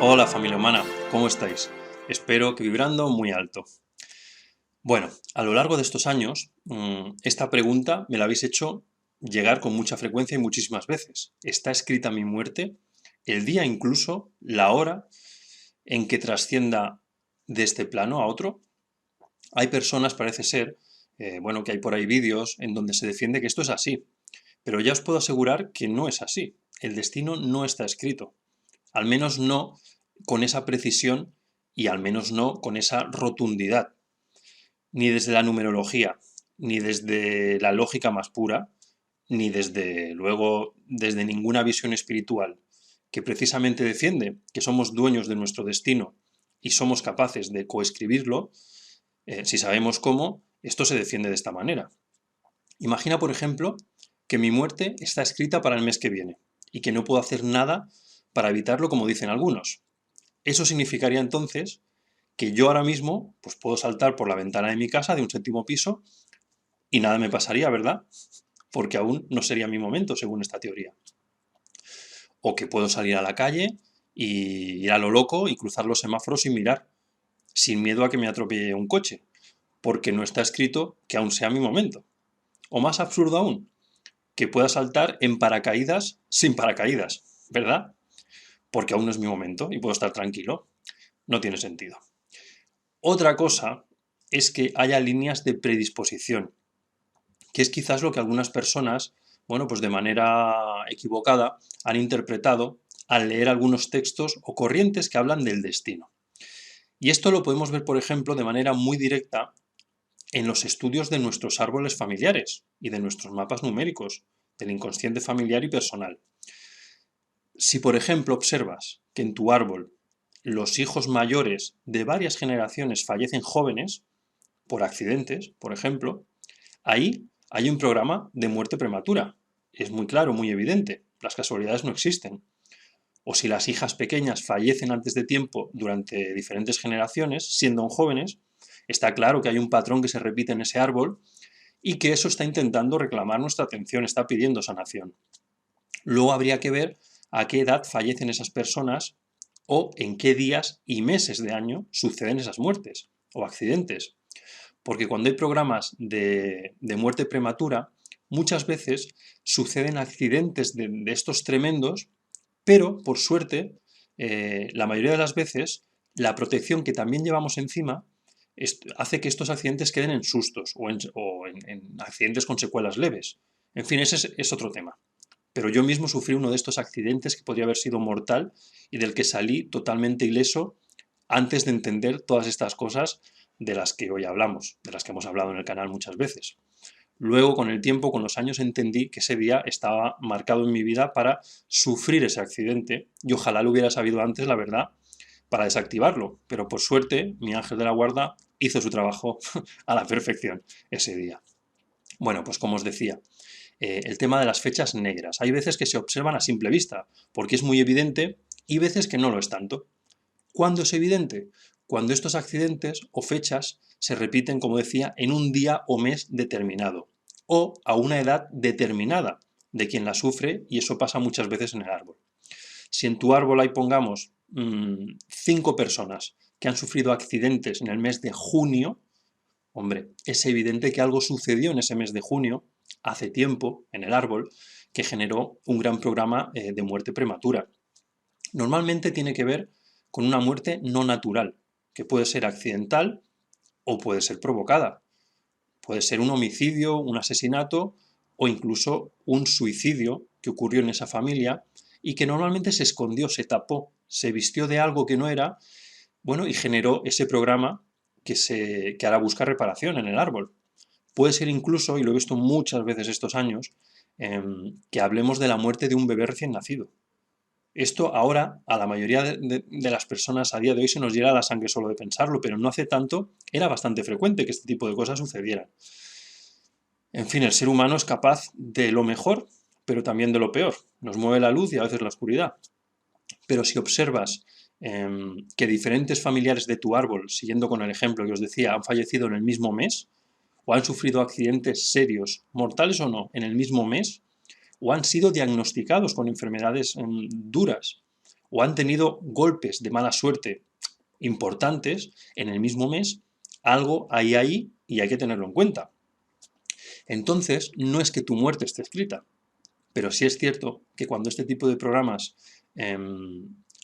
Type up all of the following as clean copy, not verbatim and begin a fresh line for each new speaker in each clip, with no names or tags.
Hola familia humana, ¿cómo estáis? Espero que vibrando muy alto. Bueno, a lo largo de estos años, esta pregunta me la habéis hecho llegar con mucha frecuencia y muchísimas veces. ¿Está escrita mi muerte? ¿El día incluso? ¿La hora en que trascienda de este plano a otro? Hay personas, parece ser, bueno, que hay por ahí vídeos en donde se defiende que esto es así, pero ya os puedo asegurar que no es así. El destino no está escrito. Al menos no con esa precisión y al menos no con esa rotundidad, ni desde la numerología, ni desde la lógica más pura, ni desde luego desde ninguna visión espiritual que precisamente defiende que somos dueños de nuestro destino y somos capaces de coescribirlo. Si sabemos cómo, esto se defiende de esta manera. Imagina, por ejemplo, que mi muerte está escrita para el mes que viene y que no puedo hacer nada para evitarlo, como dicen algunos. Eso significaría entonces que yo ahora mismo pues puedo saltar por la ventana de mi casa de un séptimo piso y nada me pasaría, ¿verdad? Porque aún no sería mi momento, según esta teoría. O que puedo salir a la calle y ir a lo loco y cruzar los semáforos sin mirar, sin miedo a que me atropelle un coche, porque no está escrito que aún sea mi momento. O más absurdo aún, que pueda saltar en paracaídas sin paracaídas, ¿verdad? Porque aún no es mi momento y puedo estar tranquilo. No tiene sentido. Otra cosa es que haya líneas de predisposición, que es quizás lo que algunas personas, bueno, pues de manera equivocada han interpretado al leer algunos textos o corrientes que hablan del destino. Y esto lo podemos ver, por ejemplo, de manera muy directa en los estudios de nuestros árboles familiares y de nuestros mapas numéricos, del inconsciente familiar y personal. Si, por ejemplo, observas que en tu árbol los hijos mayores de varias generaciones fallecen jóvenes, por accidentes, por ejemplo, ahí hay un programa de muerte prematura. Es muy claro, muy evidente. Las casualidades no existen. O si las hijas pequeñas fallecen antes de tiempo durante diferentes generaciones, siendo aún jóvenes, está claro que hay un patrón que se repite en ese árbol y que eso está intentando reclamar nuestra atención, está pidiendo sanación. Luego habría que ver a qué edad fallecen esas personas o en qué días y meses de año suceden esas muertes o accidentes. Porque cuando hay programas de muerte prematura, muchas veces suceden accidentes de estos tremendos, pero por suerte, la mayoría de las veces, la protección que también llevamos encima hace que estos accidentes queden en sustos o en accidentes con secuelas leves. En fin, ese es otro tema. Pero yo mismo sufrí uno de estos accidentes que podría haber sido mortal y del que salí totalmente ileso antes de entender todas estas cosas de las que hoy hablamos, de las que hemos hablado en el canal muchas veces. Luego, con el tiempo, con los años, entendí que ese día estaba marcado en mi vida para sufrir ese accidente y ojalá lo hubiera sabido antes, la verdad, para desactivarlo. Pero por suerte, mi ángel de la guarda hizo su trabajo a la perfección ese día. Bueno, pues como os decía, el tema de las fechas negras. Hay veces que se observan a simple vista, porque es muy evidente, y veces que no lo es tanto. ¿Cuándo es evidente? Cuando estos accidentes o fechas se repiten, como decía, en un día o mes determinado, o a una edad determinada de quien la sufre, y eso pasa muchas veces en el árbol. Si en tu árbol hay, pongamos, 5 personas que han sufrido accidentes en el mes de junio, hombre, es evidente que algo sucedió en ese mes de junio, hace tiempo, en el árbol, que generó un gran programa de muerte prematura. Normalmente tiene que ver con una muerte no natural, que puede ser accidental o puede ser provocada. Puede ser un homicidio, un asesinato o incluso un suicidio que ocurrió en esa familia y que normalmente se escondió, se tapó, se vistió de algo que no era, bueno, y generó ese programa que ahora busca reparación en el árbol. Puede ser incluso, y lo he visto muchas veces estos años, que hablemos de la muerte de un bebé recién nacido. Esto ahora a la mayoría de las personas a día de hoy se nos hiela la sangre solo de pensarlo, pero no hace tanto era bastante frecuente que este tipo de cosas sucedieran. En fin, el ser humano es capaz de lo mejor, pero también de lo peor. Nos mueve la luz y a veces la oscuridad. Pero si observas que diferentes familiares de tu árbol, siguiendo con el ejemplo que os decía, han fallecido en el mismo mes, o han sufrido accidentes serios, mortales o no, en el mismo mes, o han sido diagnosticados con enfermedades duras, o han tenido golpes de mala suerte importantes en el mismo mes, algo hay ahí y hay que tenerlo en cuenta. Entonces, no es que tu muerte esté escrita, pero sí es cierto que cuando este tipo de programas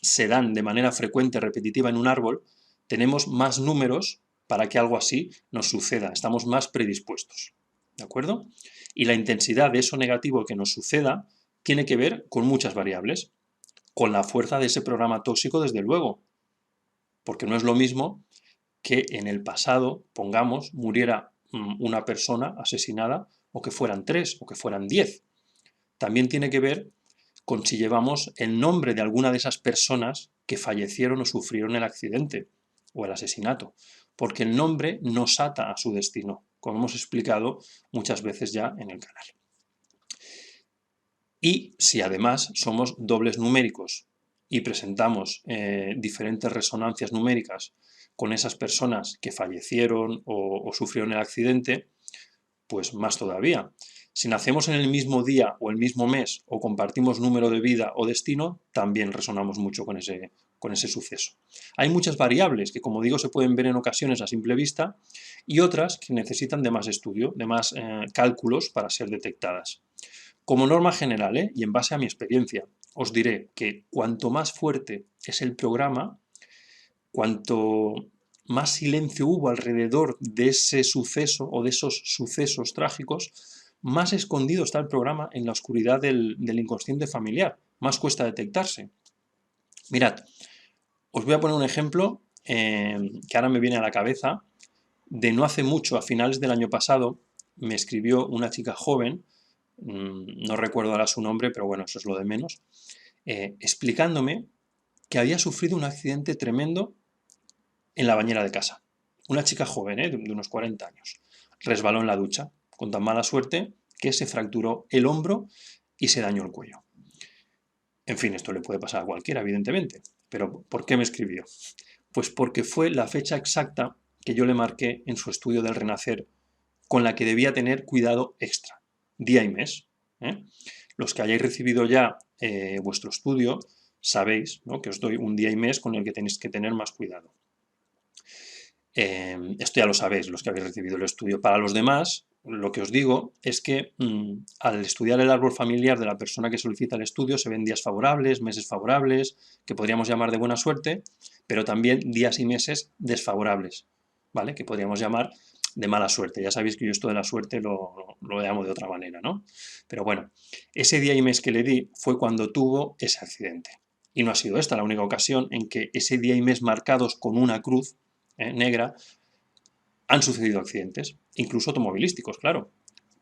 se dan de manera frecuente, repetitiva en un árbol, tenemos más números para que algo así nos suceda, estamos más predispuestos, ¿de acuerdo? Y la intensidad de eso negativo que nos suceda tiene que ver con muchas variables, con la fuerza de ese programa tóxico, desde luego, porque no es lo mismo que en el pasado, pongamos, muriera una persona asesinada o que fueran 3 o que fueran 10. También tiene que ver con si llevamos el nombre de alguna de esas personas que fallecieron o sufrieron el accidente o el asesinato, porque el nombre nos ata a su destino, como hemos explicado muchas veces ya en el canal. Y si además somos dobles numéricos y presentamos diferentes resonancias numéricas con esas personas que fallecieron o sufrieron el accidente, pues más todavía. Si nacemos en el mismo día o el mismo mes o compartimos número de vida o destino, también resonamos mucho con ese suceso. Hay muchas variables que, como digo, se pueden ver en ocasiones a simple vista y otras que necesitan de más estudio, de más cálculos para ser detectadas. Como norma general, y en base a mi experiencia, os diré que cuanto más fuerte es el programa, cuanto más silencio hubo alrededor de ese suceso o de esos sucesos trágicos, más escondido está el programa en la oscuridad del inconsciente familiar, más cuesta detectarse. Mirad, os voy a poner un ejemplo que ahora me viene a la cabeza. De no hace mucho, a finales del año pasado, me escribió una chica joven, no recuerdo ahora su nombre, pero bueno, eso es lo de menos, explicándome que había sufrido un accidente tremendo en la bañera de casa. Una chica joven, de unos 40 años. Resbaló en la ducha, con tan mala suerte que se fracturó el hombro y se dañó el cuello. En fin, esto le puede pasar a cualquiera, evidentemente. Pero ¿por qué me escribió? Pues porque fue la fecha exacta que yo le marqué en su estudio del renacer, con la que debía tener cuidado extra, día y mes. Los que hayáis recibido ya vuestro estudio, sabéis, ¿no?, que os doy un día y mes con el que tenéis que tener más cuidado. Esto ya lo sabéis, los que habéis recibido el estudio. Para los demás, lo que os digo es que al estudiar el árbol familiar de la persona que solicita el estudio se ven días favorables, meses favorables, que podríamos llamar de buena suerte, pero también días y meses desfavorables, ¿vale?, que podríamos llamar de mala suerte. Ya sabéis que yo esto de la suerte lo llamo de otra manera, ¿no? Pero bueno, ese día y mes que le di fue cuando tuvo ese accidente. Y no ha sido esta la única ocasión en que ese día y mes marcados con una cruz negra, han sucedido accidentes, incluso automovilísticos, claro.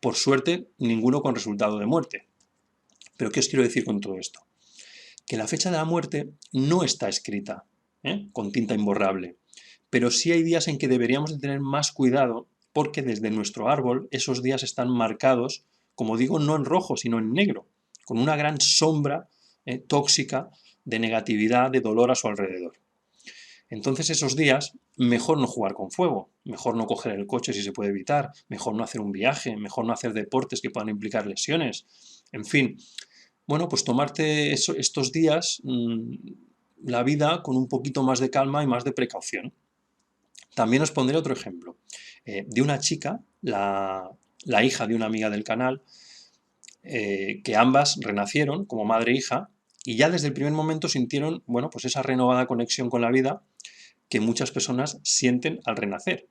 Por suerte, ninguno con resultado de muerte. Pero ¿qué os quiero decir con todo esto? Que la fecha de la muerte no está escrita con tinta imborrable, pero sí hay días en que deberíamos de tener más cuidado porque desde nuestro árbol esos días están marcados, como digo, no en rojo, sino en negro, con una gran sombra tóxica de negatividad, de dolor a su alrededor. Entonces esos días, mejor no jugar con fuego, mejor no coger el coche si se puede evitar, mejor no hacer un viaje, mejor no hacer deportes que puedan implicar lesiones. En fin, bueno, pues tomarte estos días la vida con un poquito más de calma y más de precaución. También os pondré otro ejemplo de una chica, la hija de una amiga del canal, que ambas renacieron como madre e hija y ya desde el primer momento sintieron, bueno, pues esa renovada conexión con la vida que muchas personas sienten al renacer.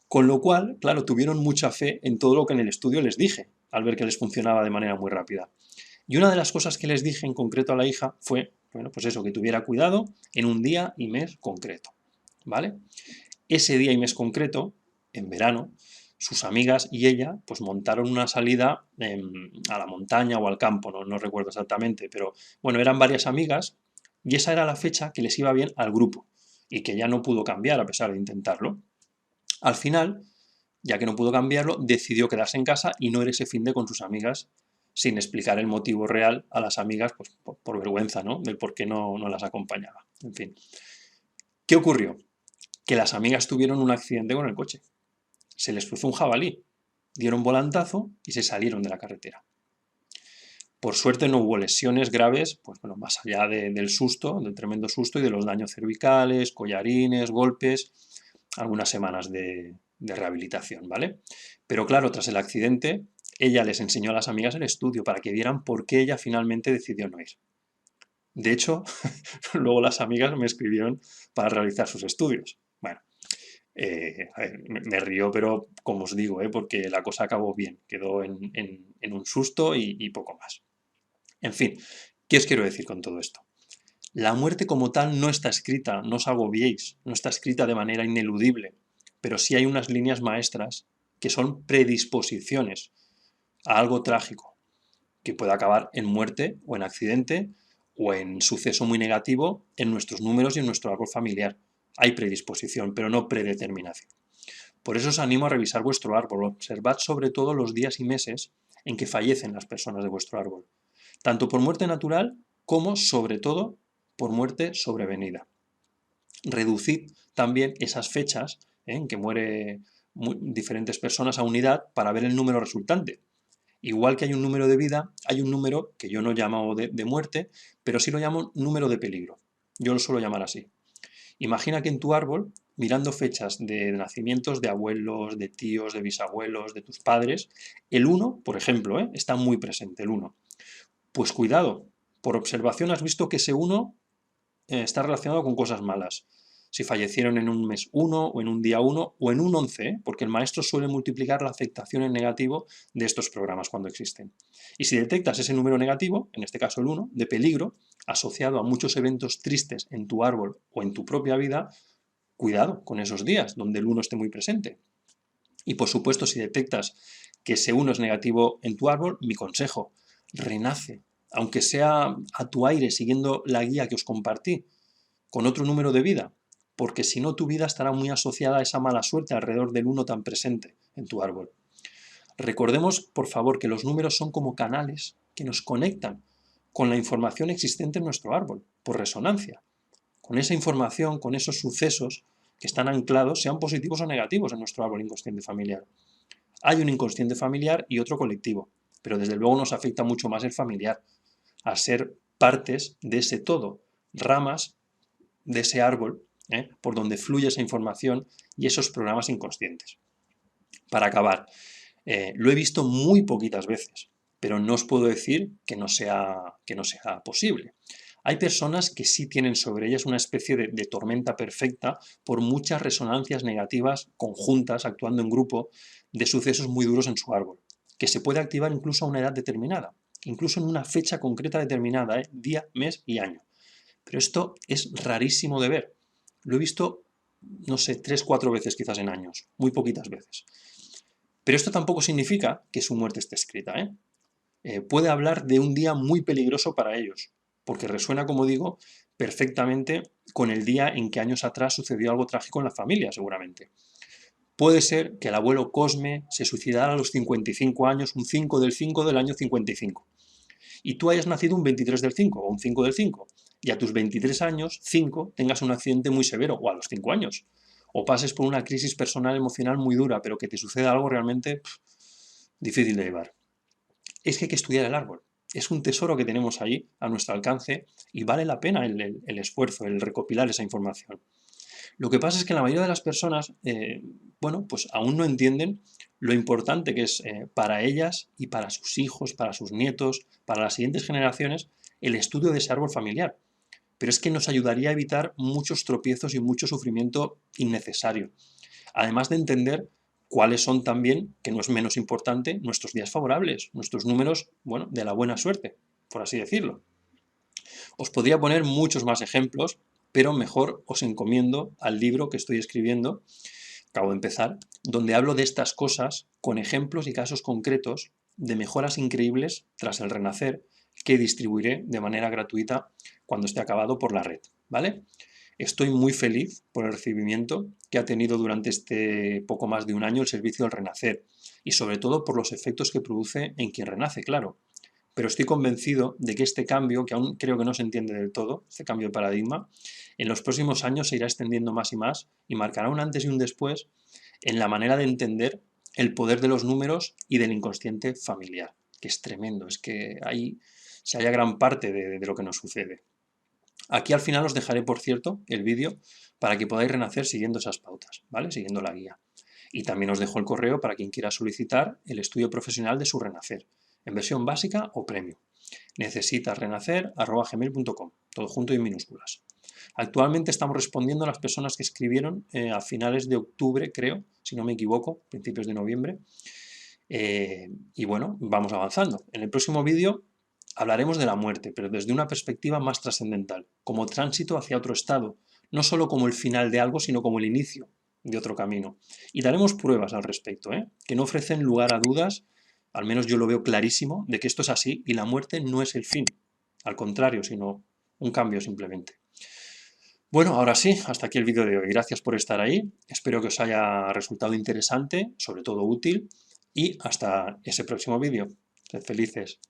Con lo cual, claro, tuvieron mucha fe en todo lo que en el estudio les dije, al ver que les funcionaba de manera muy rápida. Y una de las cosas que les dije en concreto a la hija fue, bueno, pues eso, que tuviera cuidado en un día y mes concreto, ¿vale? Ese día y mes concreto, en verano, sus amigas y ella pues montaron una salida a la montaña o al campo, no recuerdo exactamente, pero bueno, eran varias amigas y esa era la fecha que les iba bien al grupo y que ya no pudo cambiar a pesar de intentarlo. Al final, ya que no pudo cambiarlo, decidió quedarse en casa y no ir ese finde con sus amigas sin explicar el motivo real a las amigas, pues por vergüenza, ¿no?, del por qué no las acompañaba. En fin. ¿Qué ocurrió? Que las amigas tuvieron un accidente con el coche. Se les cruzó un jabalí, dieron volantazo y se salieron de la carretera. Por suerte no hubo lesiones graves, pues bueno, más allá del susto, del tremendo susto y de los daños cervicales, collarines, golpes, algunas semanas de rehabilitación, ¿vale? Pero claro, tras el accidente, ella les enseñó a las amigas el estudio para que vieran por qué ella finalmente decidió no ir. De hecho, luego las amigas me escribieron para realizar sus estudios. Bueno, a ver, me río, pero como os digo, porque la cosa acabó bien, quedó en un susto y poco más. En fin, ¿qué os quiero decir con todo esto? La muerte como tal no está escrita, no os agobiéis, no está escrita de manera ineludible, pero sí hay unas líneas maestras que son predisposiciones a algo trágico, que puede acabar en muerte o en accidente o en suceso muy negativo en nuestros números y en nuestro árbol familiar. Hay predisposición, pero no predeterminación. Por eso os animo a revisar vuestro árbol. Observad sobre todo los días y meses en que fallecen las personas de vuestro árbol, tanto por muerte natural como, sobre todo, por muerte sobrevenida. Reducid también esas fechas en que mueren diferentes personas a unidad para ver el número resultante. Igual que hay un número de vida, hay un número que yo no llamo de muerte, pero sí lo llamo número de peligro. Yo lo suelo llamar así. Imagina que en tu árbol, mirando fechas de nacimientos de abuelos, de tíos, de bisabuelos, de tus padres, el 1, por ejemplo, está muy presente, el 1. Pues cuidado, por observación has visto que ese 1 está relacionado con cosas malas. Si fallecieron en un mes 1 o en un día 1 o en un 11, porque el maestro suele multiplicar la afectación en negativo de estos programas cuando existen. Y si detectas ese número negativo, en este caso el 1, de peligro, asociado a muchos eventos tristes en tu árbol o en tu propia vida, cuidado con esos días donde el 1 esté muy presente. Y por supuesto, si detectas que ese 1 es negativo en tu árbol, mi consejo, renace, aunque sea a tu aire, siguiendo la guía que os compartí, con otro número de vida, porque si no tu vida estará muy asociada a esa mala suerte alrededor del 1 tan presente en tu árbol. Recordemos, por favor, que los números son como canales que nos conectan con la información existente en nuestro árbol, por resonancia. Con esa información, con esos sucesos que están anclados, sean positivos o negativos en nuestro árbol inconsciente familiar. Hay un inconsciente familiar y otro colectivo, pero desde luego nos afecta mucho más el familiar, a ser partes de ese todo, ramas de ese árbol, por donde fluye esa información y esos programas inconscientes. Para acabar, lo he visto muy poquitas veces, pero no os puedo decir que no sea posible. Hay personas que sí tienen sobre ellas una especie de tormenta perfecta por muchas resonancias negativas conjuntas, actuando en grupo, de sucesos muy duros en su árbol, que se puede activar incluso a una edad determinada, incluso en una fecha concreta determinada, día, mes y año. Pero esto es rarísimo de ver. Lo he visto, no sé, 3, 4 veces quizás en años, muy poquitas veces. Pero esto tampoco significa que su muerte esté escrita, puede hablar de un día muy peligroso para ellos, porque resuena, como digo, perfectamente con el día en que años atrás sucedió algo trágico en la familia, seguramente. Puede ser que el abuelo Cosme se suicidara a los 55 años, un 5 del 5 del año 55, y tú hayas nacido un 23 del 5 o un 5 del 5, y a tus 23 años, 5, tengas un accidente muy severo, o a los 5 años, o pases por una crisis personal emocional muy dura, pero que te suceda algo realmente difícil de llevar. Es que hay que estudiar el árbol. Es un tesoro que tenemos ahí a nuestro alcance y vale la pena el esfuerzo, el recopilar esa información. Lo que pasa es que la mayoría de las personas, bueno, pues aún no entienden lo importante que es para ellas y para sus hijos, para sus nietos, para las siguientes generaciones, el estudio de ese árbol familiar. Pero es que nos ayudaría a evitar muchos tropiezos y mucho sufrimiento innecesario. Además de entender cuáles son también, que no es menos importante, nuestros días favorables, nuestros números, bueno, de la buena suerte, por así decirlo. Os podría poner muchos más ejemplos, pero mejor os encomiendo al libro que estoy escribiendo, acabo de empezar, donde hablo de estas cosas con ejemplos y casos concretos de mejoras increíbles tras el renacer que distribuiré de manera gratuita cuando esté acabado por la red, ¿vale? Estoy muy feliz por el recibimiento que ha tenido durante este poco más de un año el servicio del Renacer y sobre todo por los efectos que produce en quien renace, claro. Pero estoy convencido de que este cambio, que aún creo que no se entiende del todo, este cambio de paradigma, en los próximos años se irá extendiendo más y marcará un antes y un después en la manera de entender el poder de los números y del inconsciente familiar, que es tremendo. Es que hay se halla gran parte de lo que nos sucede. Aquí al final os dejaré, por cierto, el vídeo para que podáis renacer siguiendo esas pautas, ¿vale? Siguiendo la guía. Y también os dejo el correo para quien quiera solicitar el estudio profesional de su renacer, en versión básica o premium. necesitasrenacer@gmail.com, todo junto y en minúsculas. Actualmente estamos respondiendo a las personas que escribieron a finales de octubre, creo, si no me equivoco, principios de noviembre. Y bueno, vamos avanzando. En el próximo vídeo hablaremos de la muerte, pero desde una perspectiva más trascendental, como tránsito hacia otro estado, no solo como el final de algo, sino como el inicio de otro camino. Y daremos pruebas al respecto, que no ofrecen lugar a dudas, al menos yo lo veo clarísimo, de que esto es así y la muerte no es el fin, al contrario, sino un cambio simplemente. Bueno, ahora sí, hasta aquí el vídeo de hoy. Gracias por estar ahí, espero que os haya resultado interesante, sobre todo útil, y hasta ese próximo vídeo. Sed felices.